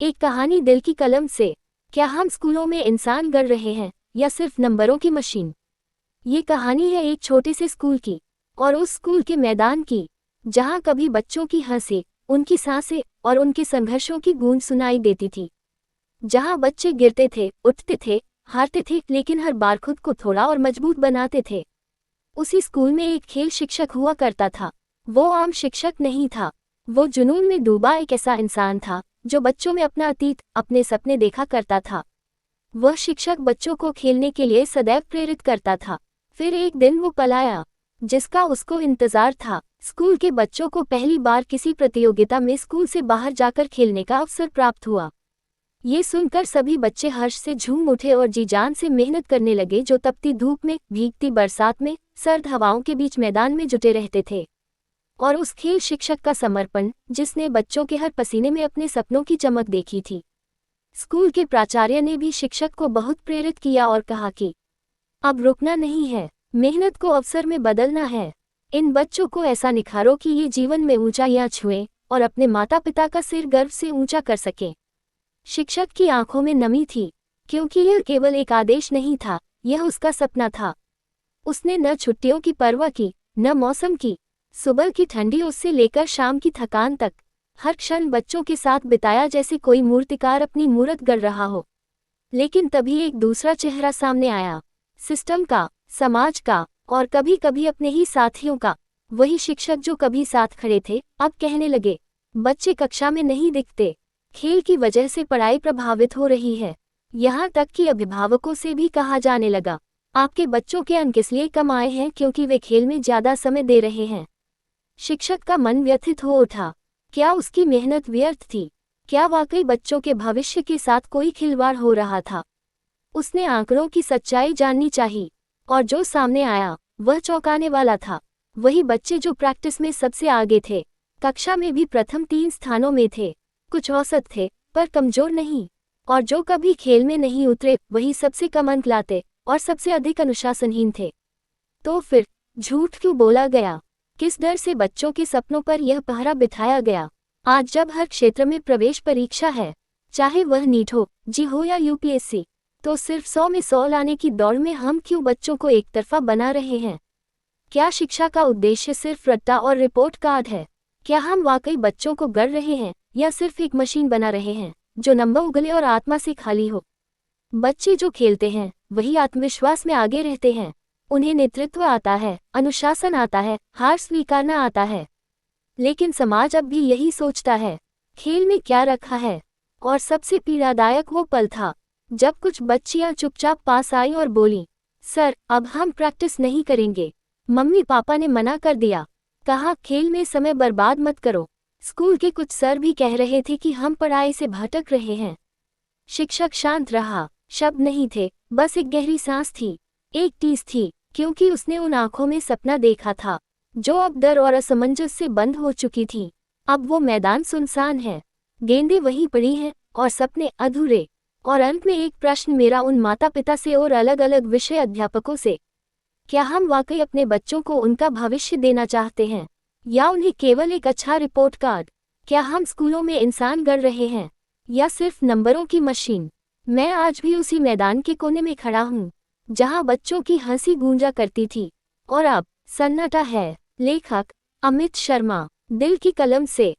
एक कहानी दिल की कलम से। क्या हम स्कूलों में इंसान गढ़ रहे हैं या सिर्फ नंबरों की मशीन? ये कहानी है एक छोटे से स्कूल की, और उस स्कूल के मैदान की, जहाँ कभी बच्चों की हंसी, उनकी सांसें और उनके संघर्षों की गूंज सुनाई देती थी। जहाँ बच्चे गिरते थे, उठते थे, हारते थे, लेकिन हर बार खुद को थोड़ा और मजबूत बनाते थे। उसी स्कूल में एक खेल शिक्षक हुआ करता था। वो आम शिक्षक नहीं था। वो जुनून में डूबा एक ऐसा इंसान था जो बच्चों में अपना अतीत, अपने सपने देखा करता था। वह शिक्षक बच्चों को खेलने के लिए सदैव प्रेरित करता था। फिर एक दिन वो पल आया जिसका उसको इंतजार था। स्कूल के बच्चों को पहली बार किसी प्रतियोगिता में स्कूल से बाहर जाकर खेलने का अवसर प्राप्त हुआ। ये सुनकर सभी बच्चे हर्ष से झूम उठे और जी जान से मेहनत करने लगे, जो तपती धूप में, भीगती बरसात में, सर्द हवाओं के बीच मैदान में जुटे रहते थे। और उस खेल शिक्षक का समर्पण, जिसने बच्चों के हर पसीने में अपने सपनों की चमक देखी थी। स्कूल के प्राचार्य ने भी शिक्षक को बहुत प्रेरित किया और कहा कि अब रुकना नहीं है, मेहनत को अवसर में बदलना है। इन बच्चों को ऐसा निखारो कि ये जीवन में ऊंचाइयां छुएं और अपने माता पिता का सिर गर्व से ऊंचा कर सकें। शिक्षक की आंखों में नमी थी, क्योंकि यह केवल एक आदेश नहीं था, यह उसका सपना था। उसने न छुट्टियों की परवाह की, न मौसम की। सुबह की ठंडी उससे लेकर शाम की थकान तक हर क्षण बच्चों के साथ बिताया, जैसे कोई मूर्तिकार अपनी मूरत गढ़ रहा हो। लेकिन तभी एक दूसरा चेहरा सामने आया, सिस्टम का, समाज का, और कभी कभी अपने ही साथियों का। वही शिक्षक जो कभी साथ खड़े थे, अब कहने लगे, बच्चे कक्षा में नहीं दिखते, खेल की वजह से पढ़ाई प्रभावित हो रही है। यहाँ तक कि अभिभावकों से भी कहा जाने लगा, आपके बच्चों के अंक इसलिए कम आए हैं क्योंकि वे खेल में ज्यादा समय दे रहे हैं। शिक्षक का मन व्यथित हो उठा। क्या उसकी मेहनत व्यर्थ थी? क्या वाकई बच्चों के भविष्य के साथ कोई खिलवाड़ हो रहा था? उसने आंकड़ों की सच्चाई जाननी चाहिए, और जो सामने आया वह चौंकाने वाला था। वही बच्चे जो प्रैक्टिस में सबसे आगे थे, कक्षा में भी प्रथम 3 स्थानों में थे, कुछ औसत थे पर कमजोर नहीं, और जो कभी खेल में नहीं उतरे, वही सबसे कम अंक लाते और सबसे अधिक अनुशासनहीन थे। तो फिर झूठ क्यों बोला गया? किस डर से बच्चों के सपनों पर यह पहरा बिठाया गया? आज जब हर क्षेत्र में प्रवेश परीक्षा है, चाहे वह नीट हो, जी हो या यूपीएससी, तो सिर्फ 100 में 100 लाने की दौड़ में हम क्यों बच्चों को एक तरफा बना रहे हैं? क्या शिक्षा का उद्देश्य सिर्फ रट्टा और रिपोर्ट कार्ड है? क्या हम वाकई बच्चों को गढ़ रहे हैं या सिर्फ एक मशीन बना रहे हैं जो नंबर उगले और आत्मा से खाली हो? बच्चे जो खेलते हैं वही आत्मविश्वास में आगे रहते हैं। उन्हें नेतृत्व आता है, अनुशासन आता है, हार स्वीकारना आता है। लेकिन समाज अब भी यही सोचता है, खेल में क्या रखा है? और सबसे पीड़ादायक वो पल था जब कुछ बच्चियां चुपचाप पास आई और बोली, सर अब हम प्रैक्टिस नहीं करेंगे, मम्मी पापा ने मना कर दिया, कहा खेल में समय बर्बाद मत करो। स्कूल के कुछ सर भी कह रहे थे कि हम पढ़ाई से भटक रहे हैं। शिक्षक शांत रहा। शब्द नहीं थे, बस एक गहरी सांस थी, एक टीस थी, क्योंकि उसने उन आंखों में सपना देखा था जो अब डर और असमंजस से बंद हो चुकी थी। अब वो मैदान सुनसान है, गेंदें वहीं पड़ी हैं और सपने अधूरे। और अंत में एक प्रश्न मेरा उन माता पिता से और अलग अलग विषय अध्यापकों से, क्या हम वाकई अपने बच्चों को उनका भविष्य देना चाहते हैं या उन्हें केवल एक अच्छा रिपोर्ट कार्ड? क्या हम स्कूलों में इंसान गढ़ रहे हैं या सिर्फ नंबरों की मशीन? मैं आज भी उसी मैदान के कोने में खड़ा हूँ जहाँ बच्चों की हंसी गूंजा करती थी और अब सन्नाटा है। लेखक अमित शर्मा, दिल की कलम से।